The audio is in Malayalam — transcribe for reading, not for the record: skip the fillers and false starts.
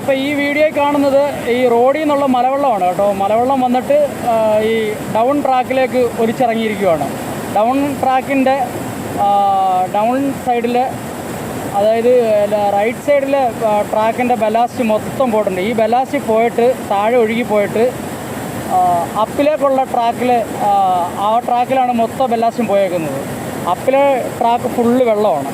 അപ്പോൾ ഈ വീഡിയോ കാണുന്നത് ഈ റോഡിൽ നിന്നുള്ള മലവെള്ളമാണ് കേട്ടോ. മലവെള്ളം വന്നിട്ട് ഈ ഡൗൺ ട്രാക്കിലേക്ക് ഒലിച്ചിറങ്ങിയിരിക്കുകയാണ്. ഡൗൺ ട്രാക്കിൻ്റെ ഡൗൺ സൈഡിൽ, അതായത് റൈറ്റ് സൈഡിൽ ട്രാക്കിൻ്റെ ബലാസ്റ്റ് മൊത്തം പോയിട്ടുണ്ട്. ഈ ബലാസ്റ്റ് പോയിട്ട് താഴെ ഒഴുകി പോയിട്ട് അപ്പിലേക്കുള്ള ട്രാക്കിൽ, ആ ട്രാക്കിലാണ് മൊത്തം ബലാസ്റ്റും പോയേക്കുന്നത്. അപ്പിലെ ട്രാക്ക് ഫുള്ള് വെള്ളമാണ്.